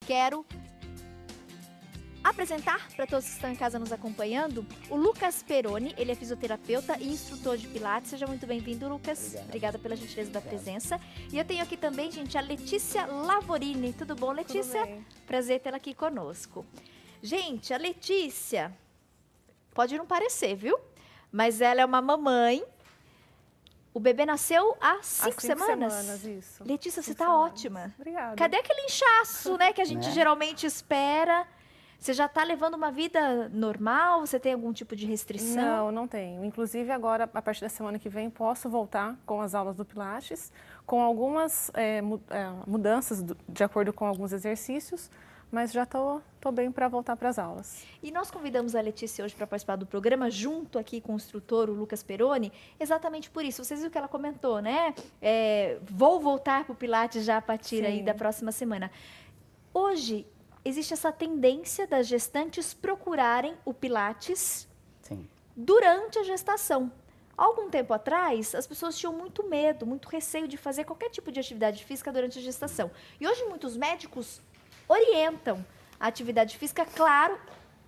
quero apresentar para todos que estão em casa nos acompanhando o Lucas Peroni. Ele é fisioterapeuta e instrutor de Pilates. Seja muito bem-vindo, Lucas. Obrigada pela gentileza da presença. E eu tenho aqui também, gente, a Letícia Lavorini. Tudo bom, Letícia? Tudo bem. Prazer tê-la aqui conosco. Gente, a Letícia, pode não parecer, viu? Mas ela é uma mamãe. O bebê nasceu há 5 semanas? Isso. Letícia, você 5 tá semanas. ótima. Obrigada. Cadê aquele inchaço, né, que a gente geralmente espera? Você já tá levando uma vida normal? Você tem algum tipo de restrição? Não, não tenho. Inclusive, agora, a partir da semana que vem, posso voltar com as aulas do Pilates, com algumas mudanças de acordo com alguns exercícios, mas já tô bem para voltar para as aulas. E nós convidamos a Letícia hoje para participar do programa, junto aqui com o instrutor, o Lucas Peroni, exatamente por isso. Vocês viram que ela comentou, né? Vou voltar para o Pilates já a partir aí da próxima semana. Hoje, existe essa tendência das gestantes procurarem o Pilates durante a gestação. Algum tempo atrás, as pessoas tinham muito medo, muito receio de fazer qualquer tipo de atividade física durante a gestação. E hoje muitos médicos orientam a atividade física. Claro,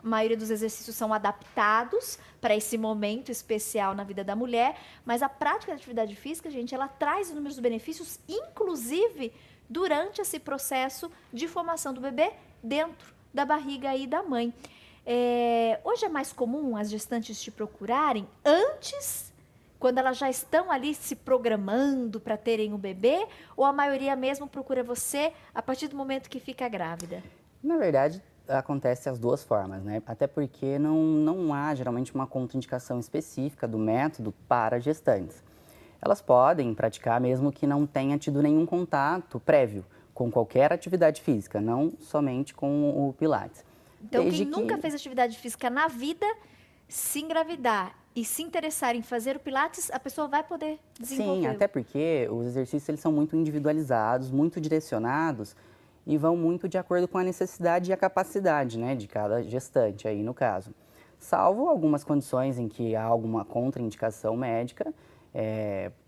a maioria dos exercícios são adaptados para esse momento especial na vida da mulher, mas a prática da atividade física, gente, ela traz inúmeros benefícios, inclusive durante esse processo de formação do bebê dentro da barriga aí da mãe. Hoje é mais comum as gestantes te procurarem antes, quando elas já estão ali se programando para terem um bebê, ou a maioria mesmo procura você a partir do momento que fica grávida? Na verdade, acontece as duas formas, né? Até porque não há geralmente uma contraindicação específica do método para gestantes. Elas podem praticar mesmo que não tenha tido nenhum contato prévio com qualquer atividade física, não somente com o Pilates. Então, quem nunca fez atividade física na vida, se engravidar e se interessar em fazer o Pilates, a pessoa vai poder desenvolver. Sim, até porque os exercícios eles são muito individualizados, muito direcionados e vão muito de acordo com a necessidade e a capacidade, né, de cada gestante aí no caso. Salvo algumas condições em que há alguma contraindicação médica,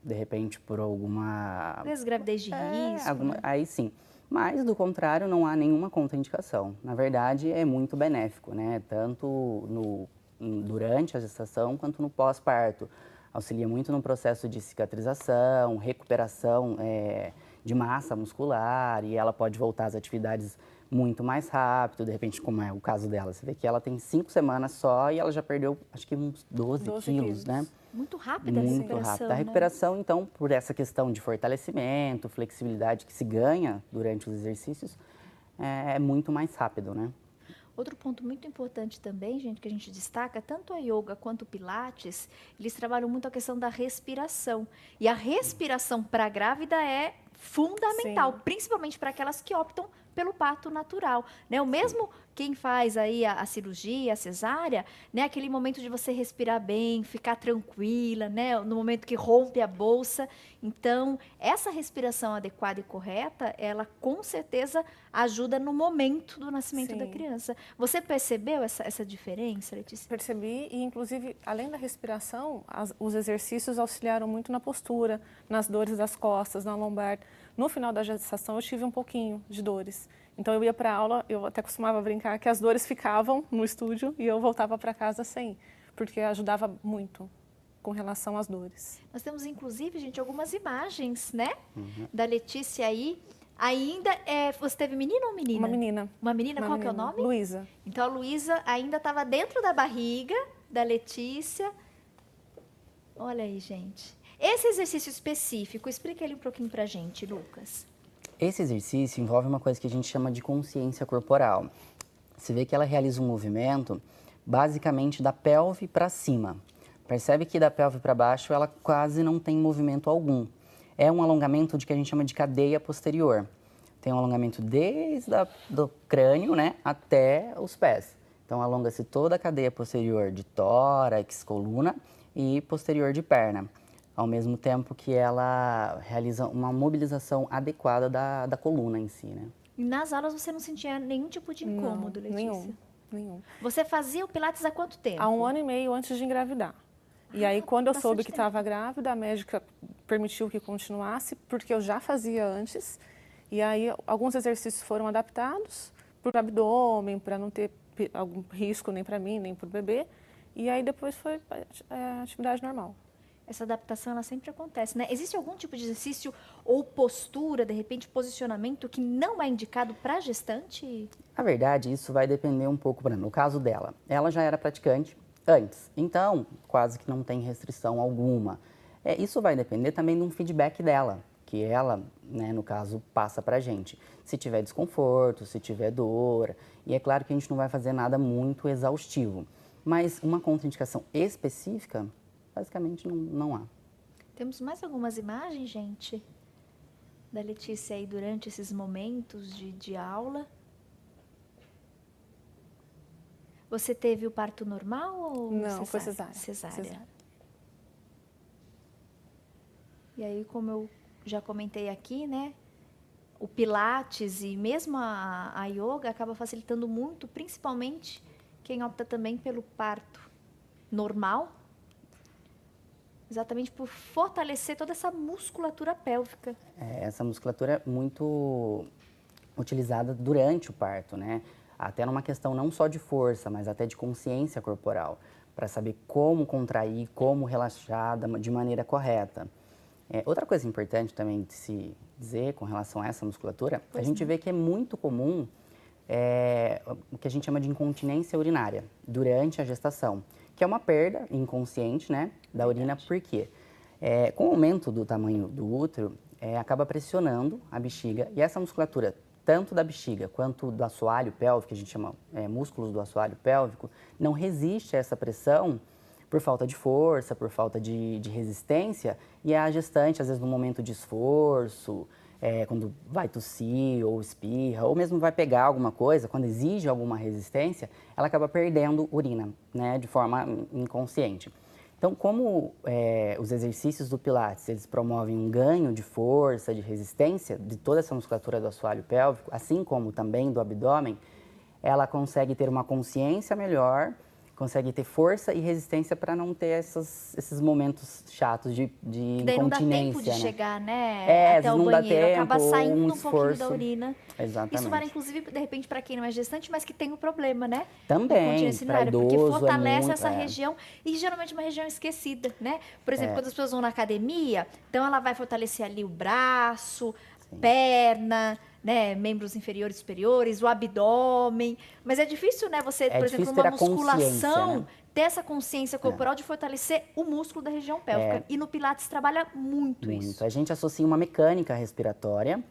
de repente por alguma... Gravidez de risco. né? Aí sim. Mas, do contrário, não há nenhuma contraindicação. Na verdade, é muito benéfico, né? Tanto durante a gestação quanto no pós-parto. Auxilia muito no processo de cicatrização, recuperação de massa muscular, e ela pode voltar às atividades muito mais rápido, de repente, como é o caso dela. Você vê que ela tem 5 semanas só e ela já perdeu, acho que uns 12 quilos, né? Muito rápida a Muito recuperação, rápida. A recuperação, então, por essa questão de fortalecimento, flexibilidade que se ganha durante os exercícios, é muito mais rápido, né? Outro ponto muito importante também, gente, que a gente destaca, tanto a yoga quanto o Pilates, eles trabalham muito a questão da respiração. E a respiração para a grávida é fundamental, principalmente para aquelas que optam pelo parto natural, né? O mesmo quem faz aí a cirurgia, a cesárea, né? Aquele momento de você respirar bem, ficar tranquila, né? No momento que rompe a bolsa. Então, essa respiração adequada e correta, ela com certeza ajuda no momento do nascimento da criança. Você percebeu essa diferença, Letícia? Percebi e, inclusive, além da respiração, os exercícios auxiliaram muito na postura, nas dores das costas, na lombar. No final da gestação, eu tive um pouquinho de dores. Então, eu ia para aula, eu até costumava brincar que as dores ficavam no estúdio e eu voltava para casa sem, porque ajudava muito com relação às dores. Nós temos, inclusive, gente, algumas imagens, né? Da Letícia aí. Ainda, você teve menino ou menina? Uma menina. Uma menina, qual que é o nome? Luísa. Então, a Luísa ainda estava dentro da barriga da Letícia. Olha aí, gente. Esse exercício específico, explica ele um pouquinho pra gente, Lucas. Esse exercício envolve uma coisa que a gente chama de consciência corporal. Você vê que ela realiza um movimento basicamente da pelve para cima. Percebe que da pelve para baixo ela quase não tem movimento algum. É um alongamento de que a gente chama de cadeia posterior. Tem um alongamento desde do crânio, né, até os pés. Então alonga-se toda a cadeia posterior de tórax, coluna e posterior de perna. Ao mesmo tempo que ela realiza uma mobilização adequada da coluna em si, né? E nas aulas você não sentia nenhum tipo de incômodo, Letícia? Nenhum. Você fazia o Pilates há quanto tempo? Há 1 ano e meio antes de engravidar. E aí, quando eu soube que estava grávida, a médica permitiu que continuasse, porque eu já fazia antes. E aí, alguns exercícios foram adaptados para o abdômen, para não ter algum risco nem para mim, nem para o bebê. E aí depois foi atividade normal. Essa adaptação, ela sempre acontece, né? Existe algum tipo de exercício ou postura, de repente, posicionamento que não é indicado para gestante? Na verdade, isso vai depender um pouco, no caso dela. Ela já era praticante antes, então quase que não tem restrição alguma. Isso vai depender também de um feedback dela, que ela, né, no caso, passa pra gente. Se tiver desconforto, se tiver dor, e é claro que a gente não vai fazer nada muito exaustivo, mas uma contraindicação específica, basicamente não há. Temos mais algumas imagens, gente, da Letícia aí durante esses momentos de aula. Você teve o parto normal ou Não, foi cesárea. Cesárea. E aí, como eu já comentei aqui, né? O Pilates e mesmo a yoga acaba facilitando muito, principalmente quem opta também pelo parto normal, exatamente por fortalecer toda essa musculatura pélvica. Essa musculatura é muito utilizada durante o parto, né? Até numa questão não só de força, mas até de consciência corporal, para saber como contrair, como relaxar de maneira correta. Outra coisa importante também de se dizer com relação a essa musculatura, a gente vê que é muito comum o que a gente chama de incontinência urinária durante a gestação, que é uma perda inconsciente, né, da urina. Por quê? Com o aumento do tamanho do útero, acaba pressionando a bexiga e essa musculatura, tanto da bexiga quanto do assoalho pélvico, que a gente chama músculos do assoalho pélvico, não resiste a essa pressão por falta de força, por falta de resistência, e a gestante, às vezes, no momento de esforço, quando vai tossir ou espirra, ou mesmo vai pegar alguma coisa, quando exige alguma resistência, ela acaba perdendo urina, né, de forma inconsciente. Então, como os exercícios do Pilates, eles promovem um ganho de força, de resistência de toda essa musculatura do assoalho pélvico, assim como também do abdômen, ela consegue ter uma consciência melhor, consegue ter força e resistência para não ter esses momentos chatos de incontinência. Daí não dá tempo de chegar, né, até o banheiro, acaba saindo um pouquinho da urina. Exatamente. Isso vale, inclusive, de repente, para quem não é gestante, mas que tem o problema, né? Também, para idoso porque fortalece muito, essa região, e geralmente uma região esquecida, né? Por exemplo, quando as pessoas vão na academia, então ela vai fortalecer ali o braço, perna, né, membros inferiores e superiores, o abdômen, mas é difícil, né, você, por exemplo, uma musculação, né? ter essa consciência corporal de fortalecer o músculo da região pélvica. E no Pilates trabalha muito isso. A gente associa uma mecânica respiratória,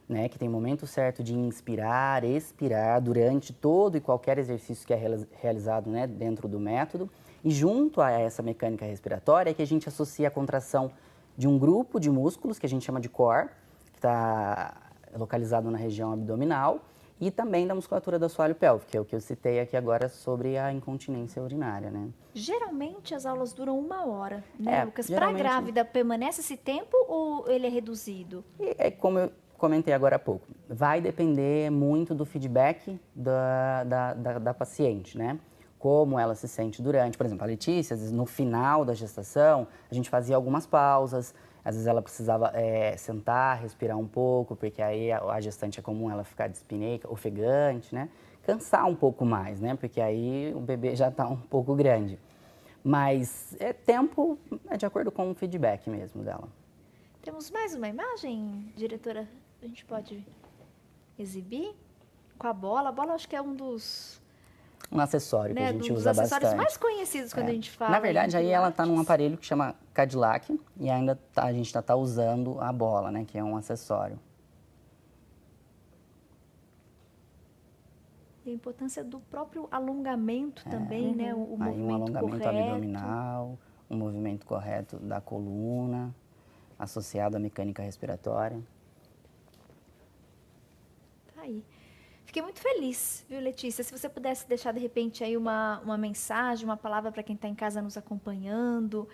né, que tem o momento certo de inspirar, expirar durante todo e qualquer exercício que é realizado, né, dentro do método. E junto a essa mecânica respiratória é que a gente associa a contração de um grupo de músculos que a gente chama de core, que está localizado na região abdominal, e também da musculatura do assoalho pélvico, que é o que eu citei aqui agora sobre a incontinência urinária, né? Geralmente as aulas duram 1 hora, né, Lucas? Para geralmente... grávida, permanece esse tempo ou ele é reduzido? Como eu comentei agora há pouco, vai depender muito do feedback da paciente, né? Como ela se sente durante, por exemplo, a Letícia, às vezes no final da gestação, a gente fazia algumas pausas, às vezes ela precisava sentar, respirar um pouco, porque aí a gestante é comum ela ficar dispneica, ofegante, né? Cansar um pouco mais, né? Porque aí o bebê já está um pouco grande. Mas tempo é de acordo com o feedback mesmo dela. Temos mais uma imagem, diretora? A gente pode exibir com a bola. A bola acho que é um acessório, né, que a gente usa bastante. Um dos acessórios mais conhecidos quando a gente fala. Na verdade, aí ela está num aparelho que chama Cadillac e ainda a gente está usando a bola, né, que é um acessório. E a importância do próprio alongamento também, né, o movimento um alongamento correto. abdominal, um movimento correto da coluna, associado à mecânica respiratória. Tá aí. Fiquei muito feliz, viu, Letícia? Se você pudesse deixar, de repente, aí uma mensagem, uma palavra para quem está em casa nos acompanhando,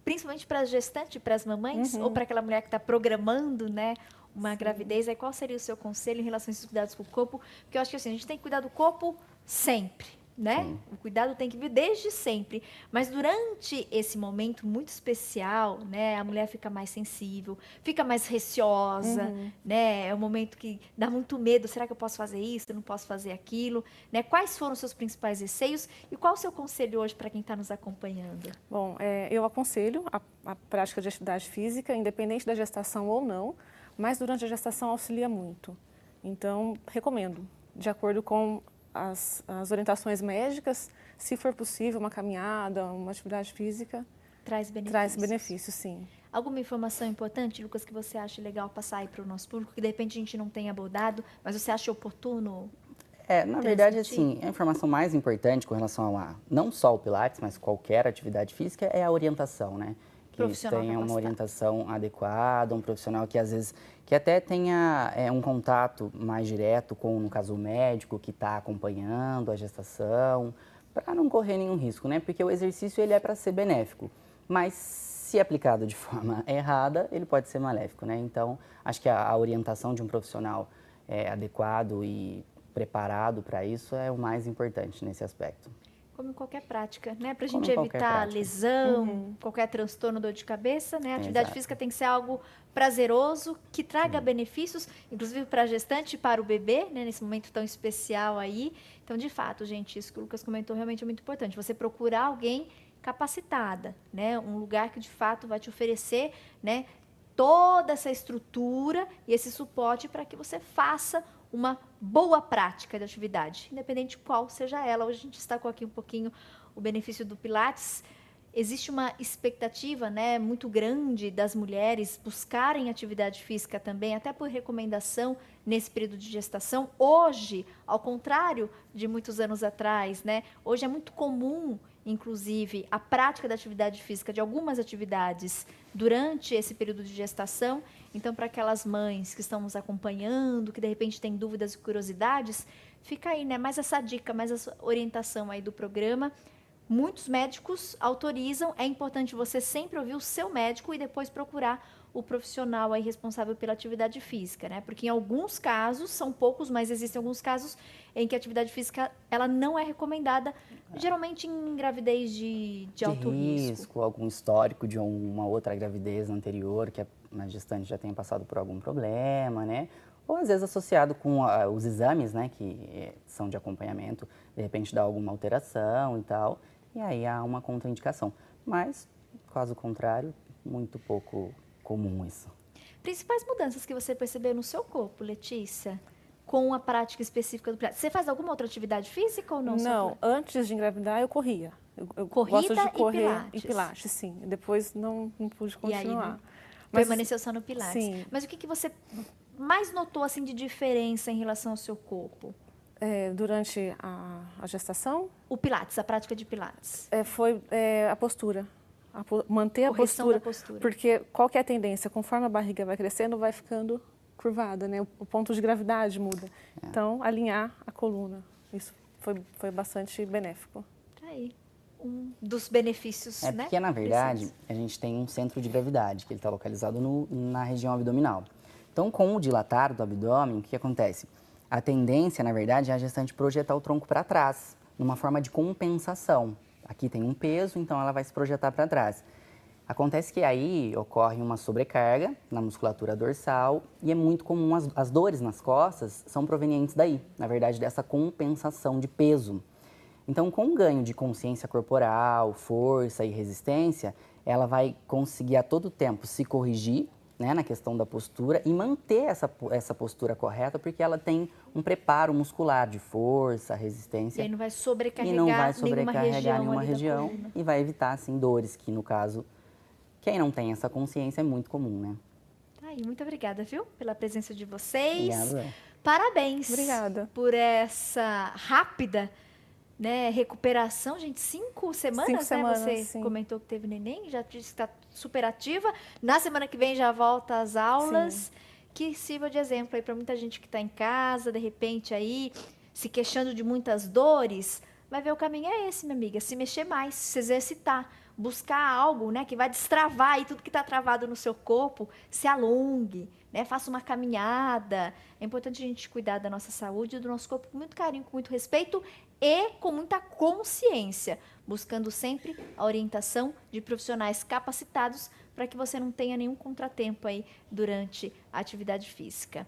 principalmente para as gestantes, para as mamães, ou para aquela mulher que está programando, né, uma gravidez, aí qual seria o seu conselho em relação a esses cuidados com o corpo? Porque eu acho que assim, a gente tem que cuidar do corpo sempre, né? Sim. O cuidado tem que vir desde sempre. Mas durante esse momento muito especial, né? A mulher fica mais sensível, fica mais receosa, né? É um momento que dá muito medo. Será que eu posso fazer isso? Eu não posso fazer aquilo? Né? Quais foram os seus principais receios? E qual o seu conselho hoje para quem está nos acompanhando? Bom, eu aconselho a prática de atividade física, independente da gestação ou não, mas durante a gestação auxilia muito. Então, recomendo, de acordo com as orientações médicas, se for possível, uma caminhada, uma atividade física, Traz benefícios. traz benefícios, sim. Alguma informação importante, Lucas, que você acha legal passar aí para o nosso público, que de repente a gente não tem abordado, mas você acha oportuno? Na verdade, assim, a informação mais importante com relação a não só o Pilates, mas qualquer atividade física é a orientação, né? Que Profissional tenha uma capacitado. orientação adequada, um profissional que às vezes, que até tenha um contato mais direto com, no caso, o médico que está acompanhando a gestação, para não correr nenhum risco, né? Porque o exercício ele é para ser benéfico, mas se aplicado de forma errada, ele pode ser maléfico, né? Então, acho que a orientação de um profissional adequado e preparado para isso é o mais importante nesse aspecto. Como em qualquer prática, né? Para a Como gente em qualquer evitar prática. lesão, qualquer transtorno, dor de cabeça, né? A atividade Exato. física tem que ser algo prazeroso, que traga benefícios, inclusive para a gestante e para o bebê, né? Nesse momento tão especial aí. Então, de fato, gente, isso que o Lucas comentou realmente é muito importante. Você procurar alguém capacitada, né? Um lugar que de fato vai te oferecer, né? Toda essa estrutura e esse suporte para que você faça uma boa prática de atividade, independente de qual seja ela. Hoje a gente destacou aqui um pouquinho o benefício do Pilates. Existe uma expectativa, né, muito grande das mulheres buscarem atividade física também, até por recomendação nesse período de gestação. Hoje, ao contrário de muitos anos atrás, né, hoje é muito comum, inclusive, a prática da atividade física, de algumas atividades, durante esse período de gestação. Então, para aquelas mães que estão nos acompanhando, que de repente têm dúvidas e curiosidades, fica aí, né, mais essa dica, mais essa orientação aí do programa. Muitos médicos autorizam, é importante você sempre ouvir o seu médico e depois procurar o profissional aí responsável pela atividade física, né? Porque em alguns casos, são poucos, mas existem alguns casos em que a atividade física ela não é recomendada, geralmente em gravidez de alto risco. Algum histórico de uma outra gravidez anterior, que a gestante já tenha passado por algum problema, né? Ou às vezes associado com os exames, né, que são de acompanhamento, de repente dá alguma alteração e tal, e aí há uma contraindicação. Mas, caso contrário, muito pouco comum isso. Principais mudanças que você percebeu no seu corpo, Letícia, com a prática específica do Pilates? Você faz alguma outra atividade física ou não? Não, antes de engravidar eu corria. Eu Corrida gosto de correr e Pilates, sim. Depois não pude continuar. E aí, Mas, permaneceu só no Pilates. Sim. Mas o que você mais notou assim de diferença em relação ao seu corpo? Durante a gestação? O Pilates, a prática de Pilates. Foi a postura. Manter a Correção postura, da postura. porque qual que é a tendência? Conforme a barriga vai crescendo, vai ficando curvada, né? O ponto de gravidade muda. Então, alinhar a coluna. Isso foi bastante benéfico. Tá aí. Um dos benefícios, né? Porque, na verdade, a gente tem um centro de gravidade, que ele está localizado na região abdominal. Então, com o dilatar do abdômen, o que acontece? A tendência, na verdade, é a gestante projetar o tronco para trás, numa forma de compensação. Aqui tem um peso, então ela vai se projetar para trás. Acontece que aí ocorre uma sobrecarga na musculatura dorsal e é muito comum, as dores nas costas são provenientes daí, na verdade, dessa compensação de peso. Então, com o ganho de consciência corporal, força e resistência, ela vai conseguir a todo tempo se corrigir, né, na questão da postura e manter essa postura correta, porque ela tem um preparo muscular de força, resistência. E aí não vai sobrecarregar, nenhuma região e vai evitar, assim, dores, que no caso, quem não tem essa consciência é muito comum, né? Tá aí, muito obrigada, viu, pela presença de vocês. Obrigado. Parabéns. Obrigada. Por essa rápida, né, recuperação, gente, 5 semanas, 5 semanas, né? Você sim. comentou que teve neném, já disse que está super ativa. Na semana que vem já volta às aulas. Sim. Que sirva de exemplo aí para muita gente que está em casa, de repente aí, se queixando de muitas dores. Vai ver, o caminho é esse, minha amiga, se mexer mais, se exercitar, buscar algo, né, que vai destravar aí tudo que está travado no seu corpo, se alongue, né? Faça uma caminhada. É importante a gente cuidar da nossa saúde e do nosso corpo com muito carinho, com muito respeito e com muita consciência, buscando sempre a orientação de profissionais capacitados para que você não tenha nenhum contratempo aí durante a atividade física.